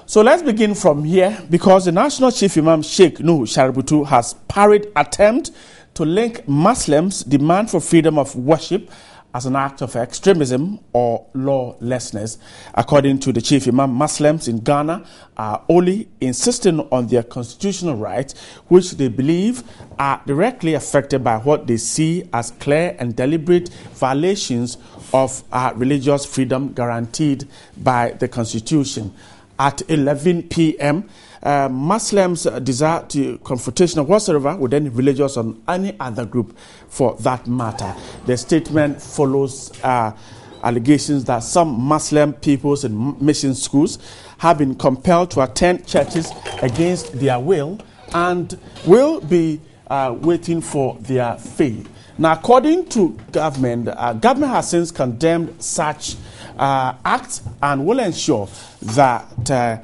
So let's begin from here, because the National Chief Imam Sheikh Nuhu Shaributu has parried attempt to link Muslims' demand for freedom of worship as an act of extremism or lawlessness. According to the Chief Imam, Muslims in Ghana are only insisting on their constitutional rights, which they believe are directly affected by what they see as clear and deliberate violations of religious freedom guaranteed by the Constitution. At 11 p.m., Muslims desire to confrontation whatsoever with any religious or any other group for that matter. The statement follows allegations that some Muslim pupils in mission schools have been compelled to attend churches against their will and will be waiting for their faith. Now, according to government, government has since condemned such acts and will ensure that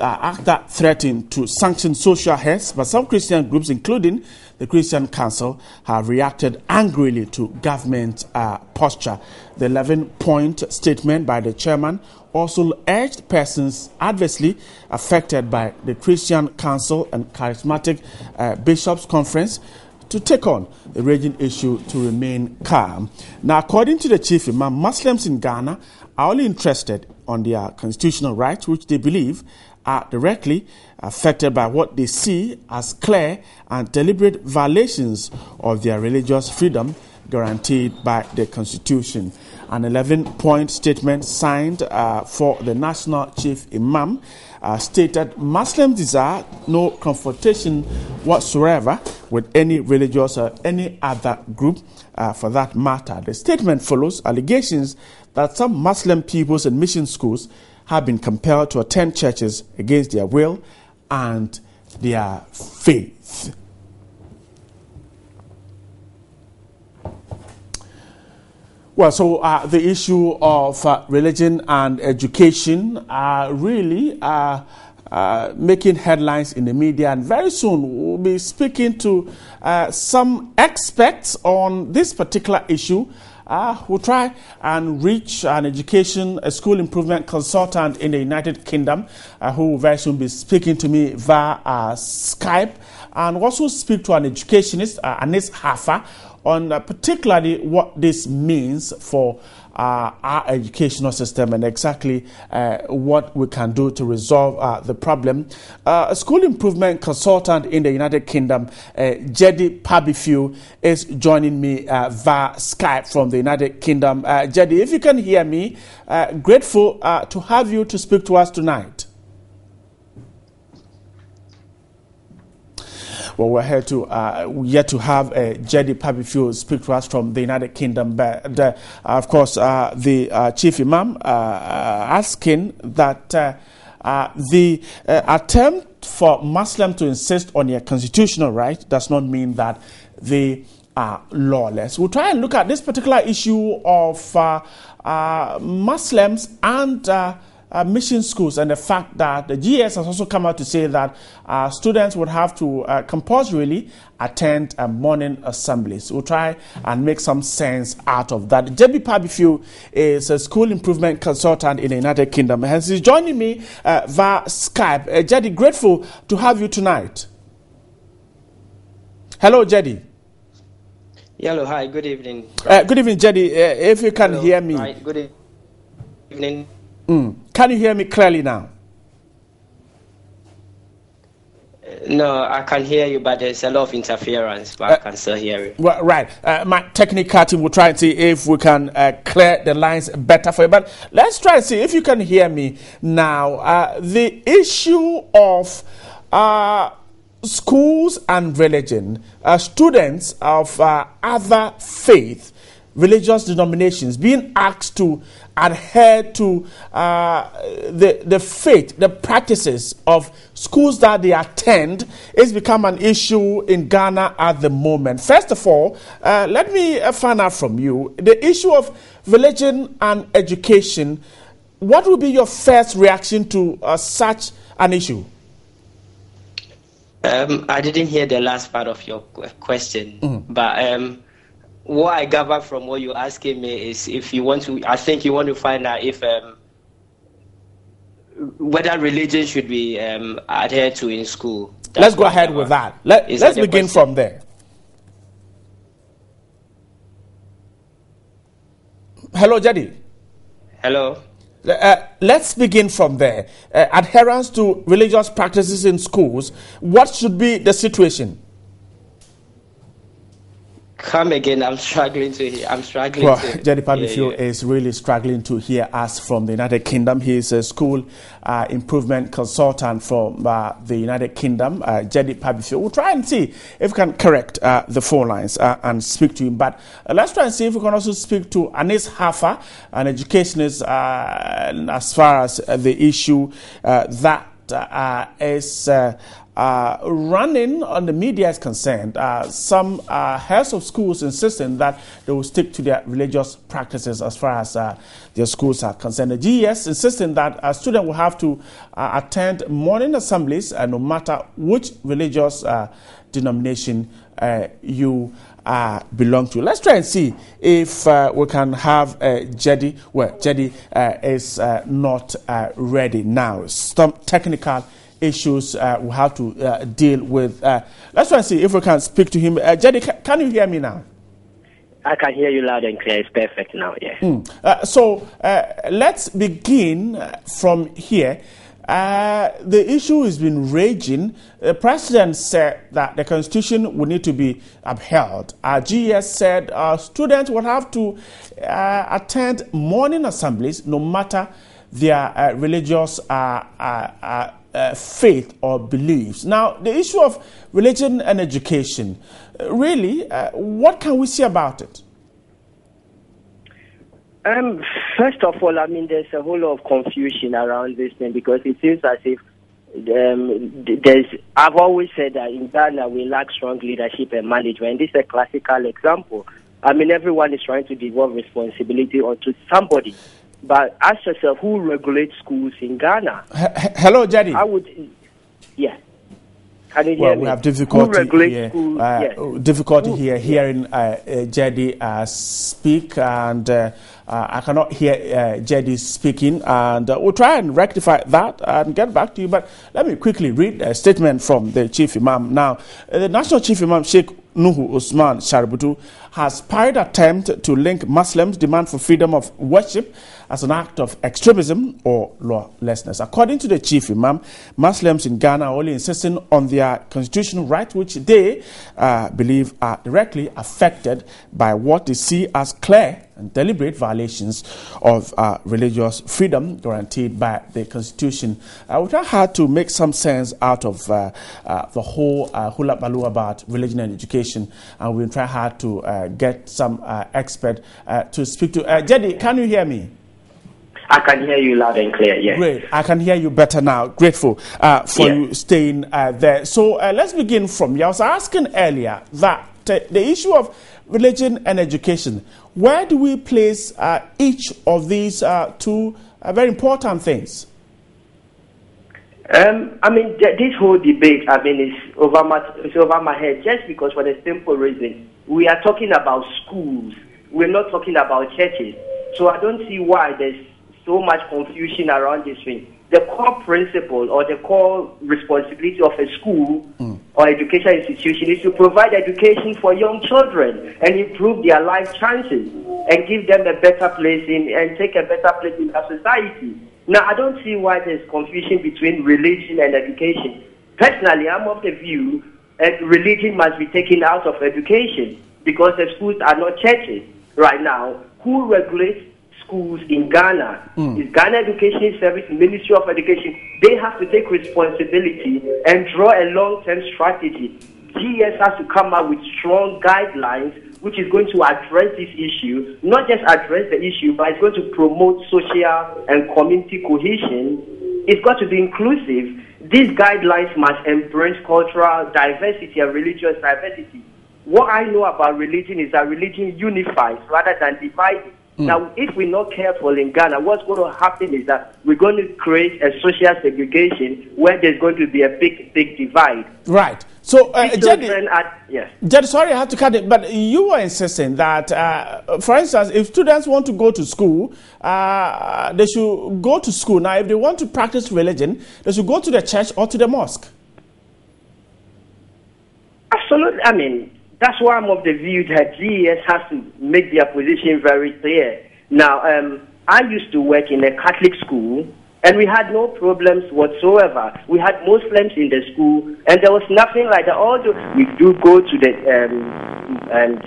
act that threaten to sanction social heads, but some Christian groups, including the Christian Council, have reacted angrily to government posture. The 11-point statement by the chairman also urged persons adversely affected by the Christian Council and Charismatic Bishops' Conference to take on the raging issue to remain calm. Now, according to the Chief Imam, Muslims in Ghana are only interested on their constitutional rights, which they believe are directly affected by what they see as clear and deliberate violations of their religious freedom guaranteed by the Constitution. An 11-point statement signed for the National Chief Imam stated Muslims desire no confrontation whatsoever with any religious or any other group for that matter. The statement follows allegations that some Muslim pupils in mission schools have been compelled to attend churches against their will and their faith. Well, so the issue of religion and education are really making headlines in the media, and very soon we'll be speaking to some experts on this particular issue. We'll try and reach a school improvement consultant in the United Kingdom who will very soon be speaking to me via Skype, and also speak to an educationist, Anis Hafa, on particularly what this means for our educational system and exactly what we can do to resolve the problem. A school improvement consultant in the United Kingdom, Jedi Pabifiu, is joining me via Skype from the United Kingdom. Jedi, if you can hear me, grateful to have you to speak to us tonight. Well, we're here to yet to have Jedi Pabifiu speak to us from the United Kingdom. But of course, the Chief Imam asking that the attempt for Muslims to insist on their constitutional right does not mean that they are lawless. We'll try and look at this particular issue of Muslims and mission schools, and the fact that the GS has also come out to say that students would have to compulsorily attend morning assemblies. We'll try and make some sense out of that. Jedi Pabifiu is a school improvement consultant in the United Kingdom. Hence, he's joining me via Skype. Jedi, grateful to have you tonight. Hello, Jedi. Hello, hi, good evening. Good evening, Jedi. If you can hear me. Hi, good evening. Can you hear me clearly now? No, I can hear you, but there's a lot of interference, but I can still hear you. Well, right. My technical team will try and see if we can clear the lines better for you. But let's try and see if you can hear me now. The issue of schools and religion, students of other faith, religious denominations being asked to adhere to the faith, the practices of schools that they attend is become an issue in Ghana at the moment. First of all, let me find out from you, the issue of religion and education, what would be your first reaction to such an issue? I didn't hear the last part of your question, but what I gather from what you're asking me is if you want to, I think you want to find out if whether religion should be adhered to in school. Let's go ahead with that. Let's begin from there. Hello, Jadi. Hello. Let's begin from there. Adherence to religious practices in schools. What should be the situation? Come again. I'm struggling to hear. Jadi Pabifio is really struggling to hear us from the United Kingdom. He is a school improvement consultant from the United Kingdom. Jadi Pabifio. We'll try and see if we can correct the phone lines and speak to him. But let's try and see if we can also speak to Anis Hafa, an educationist, as far as the issue that is running on the media is concerned. Some heads of schools insisting that they will stick to their religious practices as far as their schools are concerned. The GES insisting that a student will have to attend morning assemblies no matter which religious denomination you belong to. Let's try and see if we can have Jadi. Well, Jadi is not ready now. Some technical issues we have to deal with. Let's try and see if we can speak to him. Jadi, can you hear me now? I can hear you loud and clear. It's perfect now, yeah. So let's begin from here. The issue has been raging. The president said that the constitution would need to be upheld. GES said students will have to attend morning assemblies no matter their religious faith or beliefs. Now, the issue of religion and education, really, what can we say about it? First of all, I mean, there's a whole lot of confusion around this thing because it seems as if I've always said that in Ghana we lack strong leadership and management. And this is a classical example. I mean, everyone is trying to devolve responsibility onto somebody. But ask yourself, who regulates schools in Ghana? Hello, Jadi. Yeah. Can you hear me? We have difficulty here. Schools, difficulty here hearing Jadi speak, and I cannot hear Jadi speaking. And we'll try and rectify that and get back to you. But let me quickly read a statement from the Chief Imam. Now, the National Chief Imam, Sheikh Nuhu Usman Shaributu, has parried attempt to link Muslims' demand for freedom of worship as an act of extremism or lawlessness. According to the Chief Imam, Muslims in Ghana are only insisting on their constitutional rights, which they believe are directly affected by what they see as clear and deliberate violations of religious freedom guaranteed by the Constitution. We try hard to make some sense out of the whole hula baloo about religion and education, and we try hard to get some expert to speak to. Jadi, can you hear me? I can hear you loud and clear, yes. Great. I can hear you better now. Grateful for you staying there. So let's begin from you. I was asking earlier that the issue of religion and education, where do we place each of these two very important things? I mean, this whole debate, I mean, is over my head just because for the simple reason, we are talking about schools. We're not talking about churches. So I don't see why there's so much confusion around this thing. The core principle or the core responsibility of a school or education institution is to provide education for young children and improve their life chances and give them a better place and take a better place in our society. Now, I don't see why there's confusion between religion and education. Personally, I'm of the view that religion must be taken out of education because the schools are not churches right now. Who regulates schools in Ghana? Is Ghana Education Service, Ministry of Education. They have to take responsibility and draw a long-term strategy. GES has to come up with strong guidelines which is going to address this issue, not just address the issue, but it's going to promote social and community cohesion. It's got to be inclusive. These guidelines must embrace cultural diversity and religious diversity. What I know about religion is that religion unifies rather than divides. Now, if we're not careful in Ghana, what's going to happen is that we're going to create a social segregation where there's going to be a big divide. Right. So, yes. Jedi, sorry, I have to cut it, but you were insisting that, for instance, if students want to go to school, they should go to school. Now, if they want to practice religion, they should go to the church or to the mosque. Absolutely. I mean, that's why I'm of the view that GES has to make their position very clear. Now, I used to work in a Catholic school, and we had no problems whatsoever. We had Muslims in the school, and there was nothing like that. Although we do go to the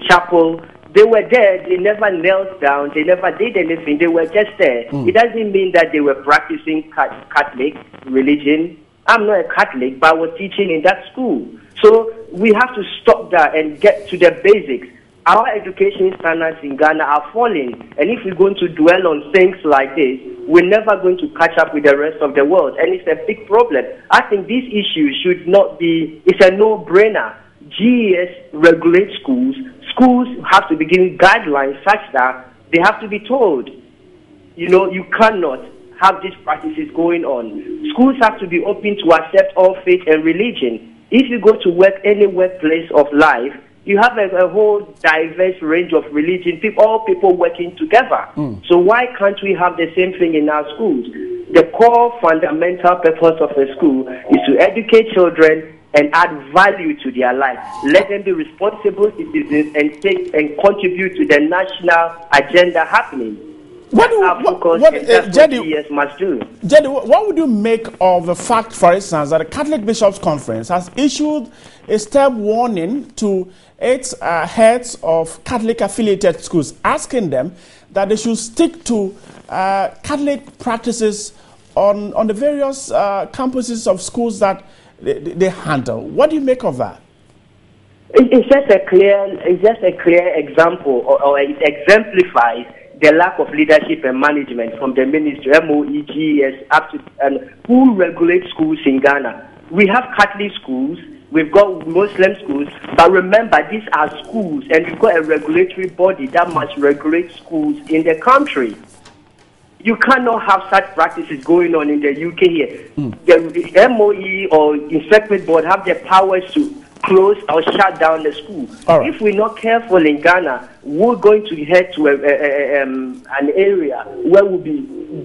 chapel, they were there. They never knelt down. They never did anything. They were just there. It doesn't mean that they were practicing Catholic religion. I'm not a Catholic, but I was teaching in that school. So we have to stop that and get to the basics. Our education standards in Ghana are falling, and if we're going to dwell on things like this, we're never going to catch up with the rest of the world, and it's a big problem. I think this issue should not be, it's a no-brainer. GES regulates schools. Schools have to be given guidelines such that they have to be told, you cannot have these practices going on. Schools have to be open to accept all faith and religion. If you go to work, any workplace of life, you have a whole diverse range of religion, all people working together. So why can't we have the same thing in our schools? The core fundamental purpose of a school is to educate children and add value to their life. Let them be responsible citizens and take and contribute to the national agenda happening. Jedi, must do. Jedi, what would you make of the fact, for instance, that the Catholic Bishops' Conference has issued a stern warning to its heads of Catholic-affiliated schools, asking them that they should stick to Catholic practices on the various campuses of schools that they handle? What do you make of that? It's just a clear example, or it exemplifies the lack of leadership and management from the ministry, MOE, GES, up to, and who regulates schools in Ghana. We have Catholic schools, we've got Muslim schools, but remember, these are schools, and we've got a regulatory body that must regulate schools in the country. You cannot have such practices going on in the UK here. The MOE or Inspectorate Board have the powers to close or shut down the school. Right. If we're not careful in Ghana, we're going to head to an area where we'll be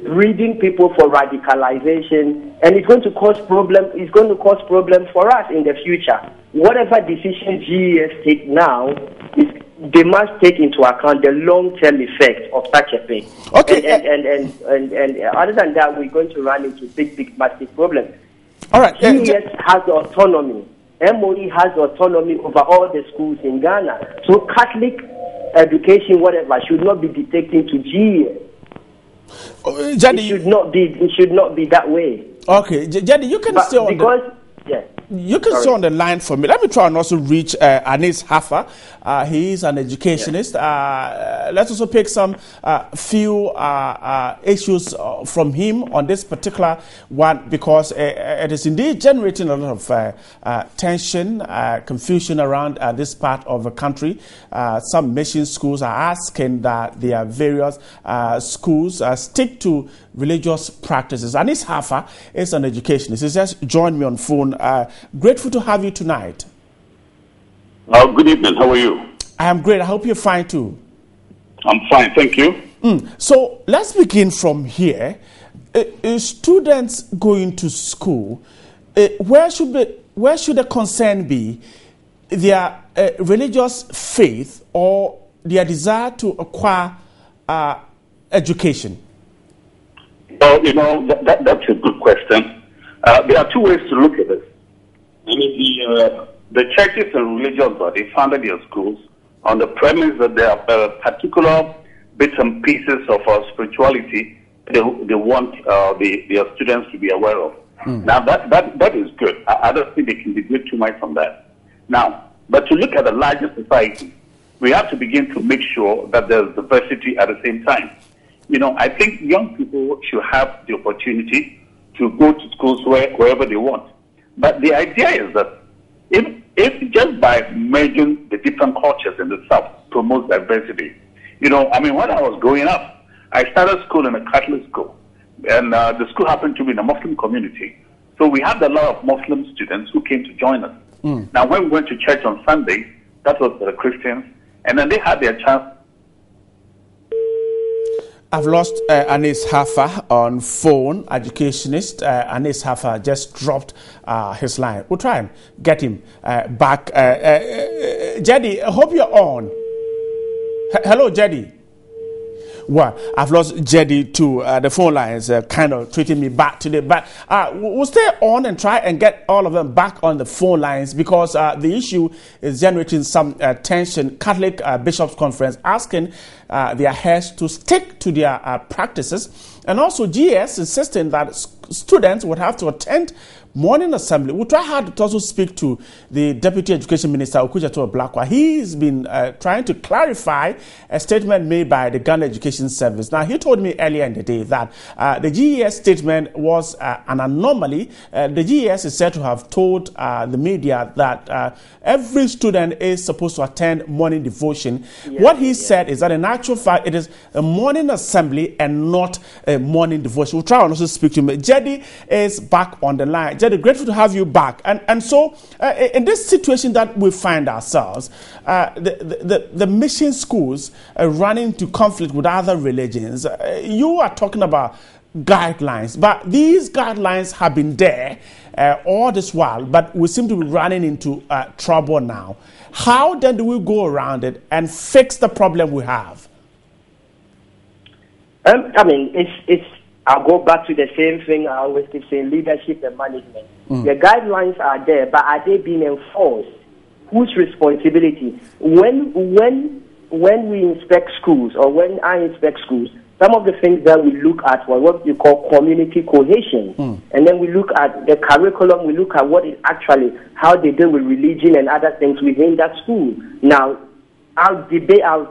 breeding people for radicalization, and it's going to cause problem. It's going to cause problem for us in the future. Whatever decision GES take now, they must take into account the long-term effect of such a thing. Okay. And other than that, we're going to run into big, massive problems. All right. GES has autonomy. MOE has autonomy over all the schools in Ghana. So Catholic education, whatever, should not be dictating to GES. It should not be that way. Okay, Jedi, you can stay on You can stay on the line for me. Let me try and also reach Anis Hafa. He is an educationist. Let's also pick some few issues from him on this particular one, because it is indeed generating a lot of tension, confusion around this part of the country. Some mission schools are asking that their various schools stick to religious practices. Anis Hafa is an educationist. He just joined me on phone. Grateful to have you tonight. Good evening. How are you? I am great. I hope you're fine too. I'm fine. Thank you. So let's begin from here. Students going to school, where should the concern be? Their religious faith or their desire to acquire education? Well, that's a good question. There are two ways to look at this. I mean, the churches and religious bodies founded their schools on the premise that there are particular bits and pieces of spirituality they want their students to be aware of. Now, that is good. I don't think they can deviate too much from that. Now, but to look at the larger society, we have to begin to make sure that there's diversity at the same time. I think young people should have the opportunity to go to schools wherever they want. But the idea is that if just by merging the different cultures in the South promotes diversity, when I was growing up, I started school in a Catholic school, and the school happened to be in a Muslim community. So we had a lot of Muslim students who came to join us. Now, when we went to church on Sunday, that was for the Christians, and then they had their chance. I've lost Anis Hafa on phone, educationist. Anis Hafa just dropped his line. We'll try and get him back. Jedi, I hope you're on. Hello, Jedi. Well, I've lost Jedi to the phone lines, kind of treating me back today. But we'll stay on and try and get all of them back on the phone lines because the issue is generating some tension. Catholic Bishops' Conference asking their heads to stick to their practices. And also GS insisting that students would have to attend morning assembly. We'll try hard to also speak to the Deputy Education Minister, Okudzeto Ablakwa. He's been trying to clarify a statement made by the Ghana Education Service. Now, he told me earlier in the day that the GES statement was an anomaly. The GES is said to have told the media that every student is supposed to attend morning devotion. What he said is that in actual fact, it is a morning assembly and not a morning devotion. We'll try and also speak to him. Jedi is back on the line. Jedi, grateful to have you back. And so, in this situation that we find ourselves, the mission schools running into conflict with other religions, you are talking about guidelines, but these guidelines have been there all this while, but we seem to be running into trouble now. How then do we go around it and fix the problem we have? I mean, it's. I'll go back to the same thing I always keep saying: leadership and management. The guidelines are there, but are they being enforced? Whose responsibility? When we inspect schools, or when I inspect schools, some of the things that we look at were what you call community cohesion, and then we look at the curriculum. We look at what is actually how they deal with religion and other things within that school. Now, I'll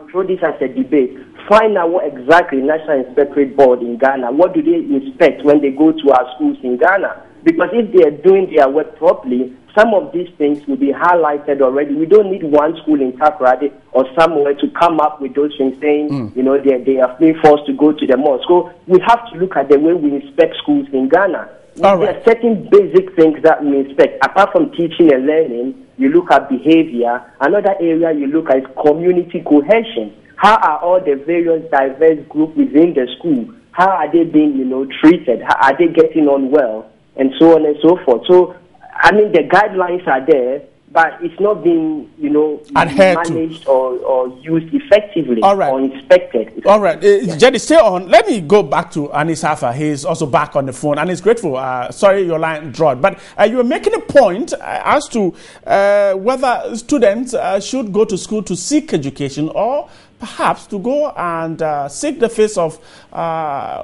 throw this as a debate. Find out what exactly National Inspectorate Board in Ghana, what do they inspect when they go to our schools in Ghana? Because if they are doing their work properly, some of these things will be highlighted already. We don't need one school in Takoradi or somewhere to come up with those things saying, they are being forced to go to the mosque. So we have to look at the way we inspect schools in Ghana. There are certain basic things that we inspect. Apart from teaching and learning, you look at behavior. Another area you look at is community cohesion. How are all the various diverse groups within the school? How are they being, treated? How are they getting on well? And so on and so forth. So, I mean, the guidelines are there, but it's not being, managed or used effectively or inspected. All right. Jedi, stay on. Let me go back to Anis Hafa. He's also back on the phone, and he's grateful. Sorry, your line dropped. But you were making a point as to whether students should go to school to seek education or perhaps to go and seek the face of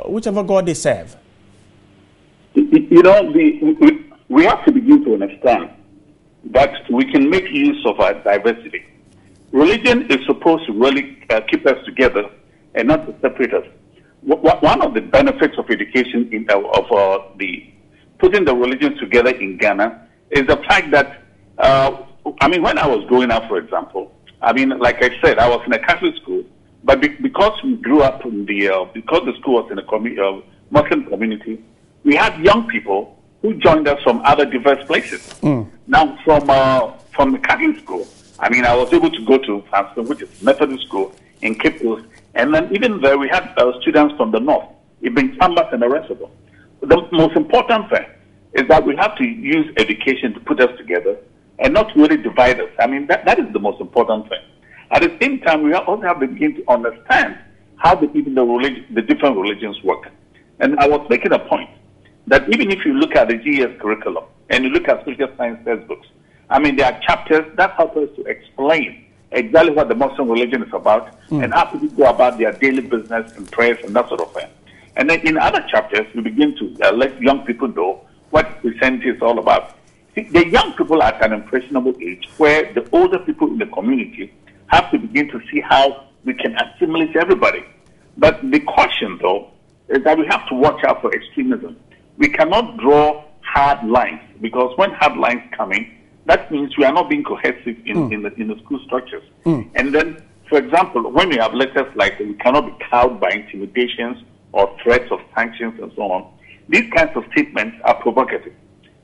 whichever God they serve. We have to begin to understand that we can make use of our diversity. Religion is supposed to really keep us together and not to separate us. One of the benefits of education putting the religions together in Ghana is the fact that, when I was growing up, for example, like I said, I was in a Catholic school, but because we grew up in because the school was in a Muslim community, we had young people who joined us from other diverse places. Now, from the Catholic school, I was able to go to Franciscan, which is Methodist school in Cape Coast, and then even there we had students from the north, Ibn Sambas and the rest of them. The most important thing is that we have to use education to put us together and not really divide us. That is the most important thing. At the same time, we also have to begin to understand how the different religions work. And I was making a point that even if you look at the GES curriculum and you look at social science textbooks, there are chapters that help us to explain exactly what the Muslim religion is about and how people go about their daily business and prayers and that sort of thing. And then in other chapters, we begin to let young people know what Christianity is all about. See, the young people are at an impressionable age where the older people in the community have to begin to see how we can assimilate everybody. But the caution, though, is that we have to watch out for extremism. We cannot draw hard lines, because when hard lines come in, that means we are not being cohesive in the school structures. And then, for example, when we have letters like we cannot be cowed by intimidations or threats of sanctions and so on, these kinds of statements are provocative.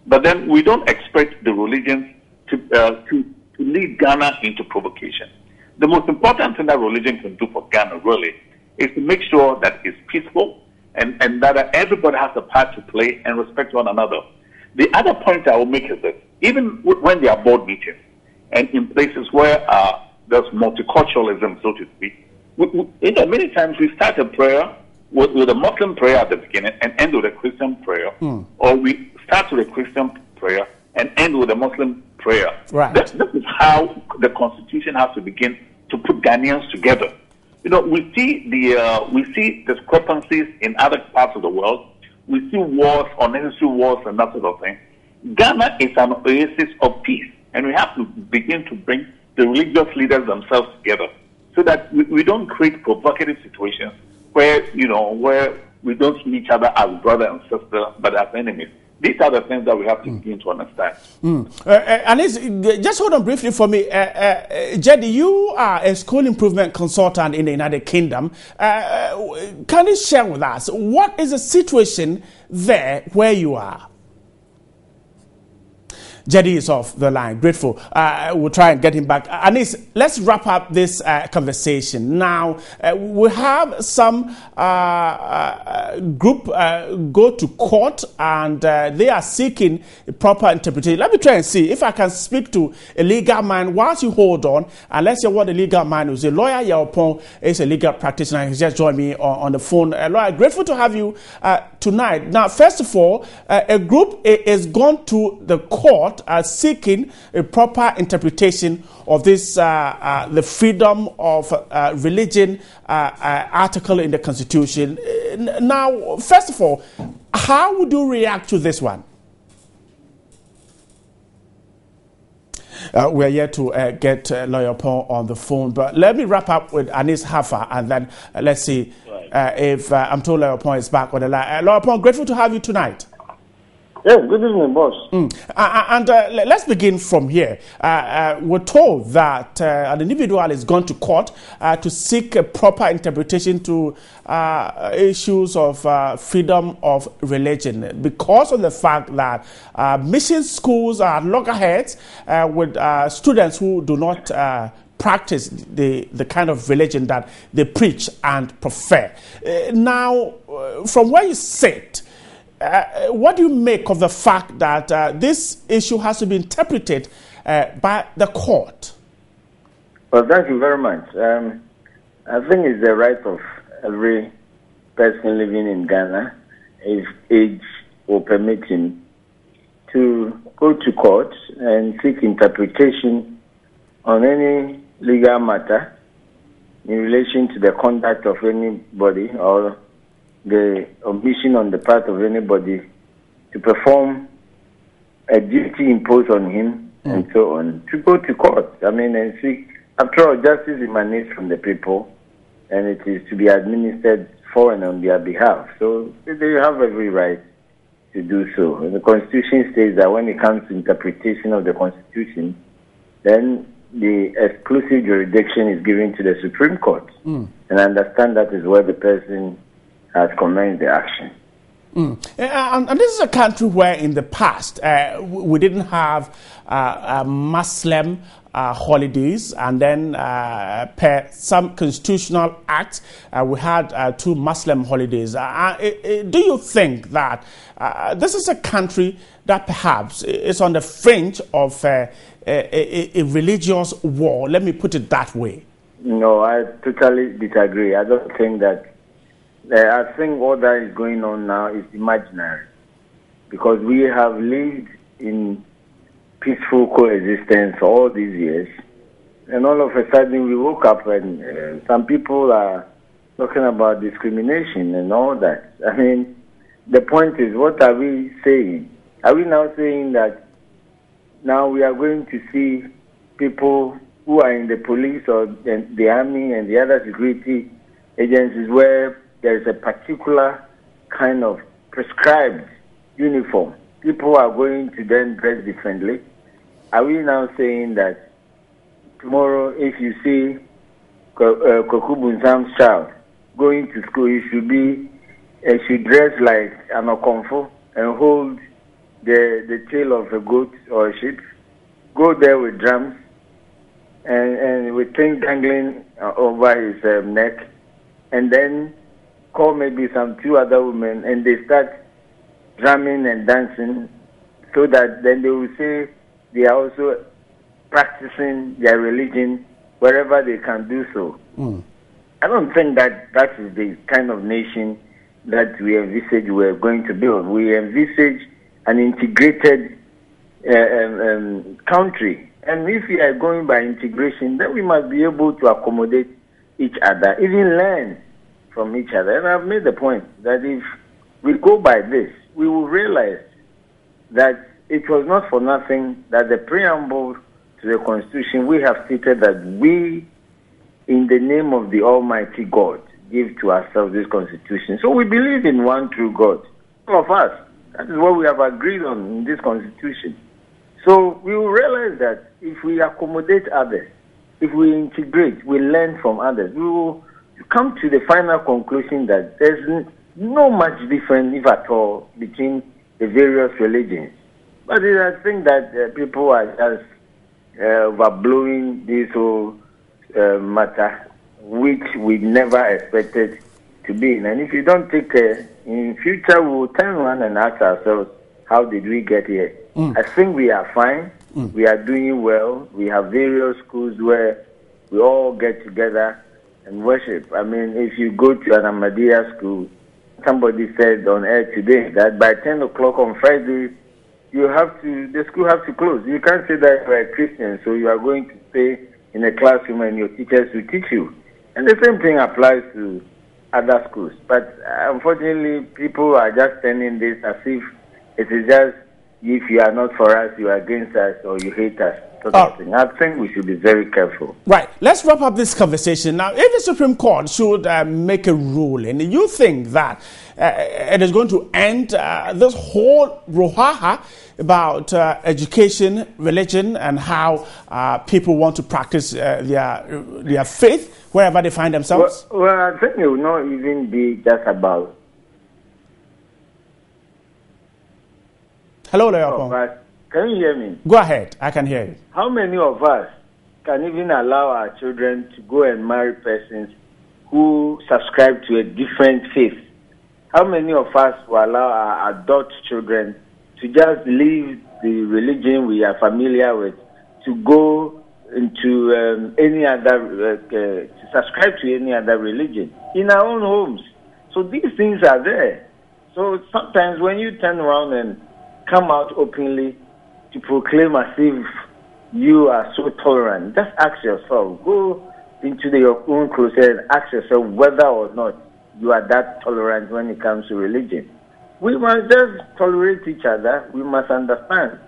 But then we don't expect the religions to lead Ghana into provocation. The most important thing that religion can do for Ghana really is to make sure that it's peaceful and that everybody has a part to play and respect one another. The other point I will make is that even when there are board meetings and in places where there's multiculturalism, so to speak, many times we start a prayer with a Muslim prayer at the beginning and end with a Christian prayer, or we start with a Christian prayer and end with a Muslim prayer. Right. This is how the Constitution has to begin to put Ghanaians together. We see discrepancies in other parts of the world. We see wars, unnecessary wars, and that sort of thing. Ghana is an oasis of peace, and we have to begin to bring the religious leaders themselves together so that we don't create provocative situations where we don't see each other as brother and sister, but as enemies. These are the things that we have to begin to understand. And just hold on briefly for me. Jedi, you are a school improvement consultant in the United Kingdom. Can you share with us, what is the situation there where you are? Jedi is off the line. Grateful. We'll try and get him back. Anis, let's wrap up this conversation. Now, we have some group go to court and they are seeking a proper interpretation. Let me try and see if I can speak to a legal man whilst you hold on. And let's hear what the legal man is. A lawyer, Yaopong, is a legal practitioner. He's just joined me on the phone. Lawyer, grateful to have you tonight. Now, first of all, a group is gone to the court seeking a proper interpretation of this, the freedom of religion article in the Constitution. Now, first of all, how would you react to this one? We're yet to get Lawyer Paul on the phone, but let me wrap up with Anis Hafa, and then let's see if I'm told Lawyer Paul is back on the line. Lawyer Paul, grateful to have you tonight. Yes, good evening, boss. And let's begin from here. We're told that an individual is gone to court to seek a proper interpretation to issues of freedom of religion because of the fact that mission schools are loggerheads with students who do not practice the kind of religion that they preach and prefer. Now, from where you sit, what do you make of the fact that this issue has to be interpreted by the court? Well, thank you very much. I think it's the right of every person living in Ghana, if age will permit him, to go to court and seek interpretation on any legal matter in relation to the conduct of anybody or the omission on the part of anybody to perform a duty imposed on him and so on, to go to court. I mean, and seek, after all, justice emanates from the people, and it is to be administered for and on their behalf. So they have every right to do so. And the Constitution states that when it comes to interpretation of the Constitution, then the exclusive jurisdiction is given to the Supreme Court. And I understand that is where the person has commenced the action. And this is a country where in the past we didn't have Muslim holidays, and then per some constitutional acts we had 2 Muslim holidays. Do you think that this is a country that perhaps is on the fringe of a religious war? Let me put it that way. No, I totally disagree. I don't think that. I think what that is going on now is imaginary, because we have lived in peaceful coexistence for all these years, and all of a sudden we woke up and some people are talking about discrimination and all that. I mean, the point is, what are we saying? Are we now saying that now we are going to see people who are in the police or the army and the other security agencies where there is a particular kind of prescribed uniform? People are going to then dress differently. Are we now saying that tomorrow, if you see Koku Bunsam's child going to school, he should dress like an okonfo and hold the tail of a goat or a sheep? go there with drums and with things dangling over his neck, and then call maybe some 2 other women, and they start drumming and dancing, so that then they will say they are also practicing their religion wherever they can do so. I don't think that is the kind of nation that we envisage we're going to build. We envisage an integrated country. And if we are going by integration, then we must be able to accommodate each other, even learn from each other. And I've made the point that if we go by this, we will realize that it was not for nothing that the preamble to the Constitution, we have stated that we, in the name of the Almighty God, give to ourselves this Constitution. So we believe in one true God, all of us. That is what we have agreed on in this Constitution. So we will realize that if we accommodate others, if we integrate, we learn from others, we will come to the final conclusion that there's no much difference, if at all, between the various religions. But I think that people are just overblowing this whole matter, which we never expected to be. And if you don't take care, in future we will turn around and ask ourselves, how did we get here? I think we are fine. We are doing well. We have various schools where we all get together and worship. I mean, if you go to an Ahmadiyya school, somebody said on air today that by 10 o'clock on Friday, the school has to close. You can't say that you're a Christian, so you are going to stay in a classroom and your teachers will teach you. And the same thing applies to other schools. But unfortunately, people are just turning this as if it is just, if you are not for us, you are against us, or you hate us. I think we should be very careful. Right. Let's wrap up this conversation. Now, if the Supreme Court should make a ruling, you think that it is going to end this whole brouhaha about education, religion, and how people want to practice their faith wherever they find themselves? Well, I think it will not even be just about... Hello, Leopon. Can you hear me? Go ahead. I can hear you. How many of us can even allow our children to go and marry persons who subscribe to a different faith? How many of us will allow our adult children to just leave the religion we are familiar with to go into any other, to subscribe to any other religion in our own homes? So these things are there. So sometimes when you turn around and come out openly to proclaim as if you are so tolerant, just ask yourself, go into your own closet and ask yourself whether or not you are that tolerant when it comes to religion. We must just tolerate each other. We must understand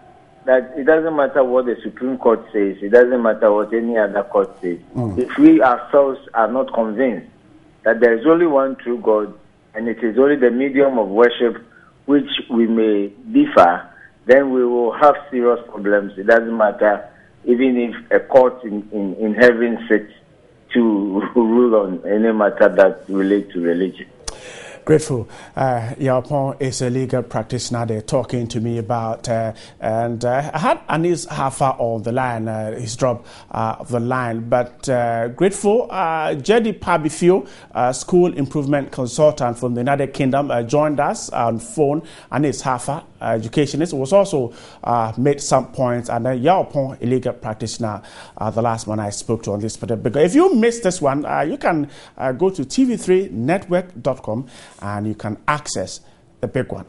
that it doesn't matter what the Supreme Court says, it doesn't matter what any other court says. If we ourselves are not convinced that there is only one true God and it is only the medium of worship which we may differ, then we will have serious problems. It doesn't matter even if a court in heaven sits to rule on any matter that relates to religion. Grateful. Yaupon is a legal practitioner there talking to me about, and I had Anis Hafa on the line. He's dropped the line, but grateful. Jedi Pabifio, school improvement consultant from the United Kingdom, joined us on phone. Anis Hafa, educationist, was also made some points, and Yaupon, a legal practitioner, the last one I spoke to on this particular. If you missed this one, you can go to tv3network.com and you can access the big one.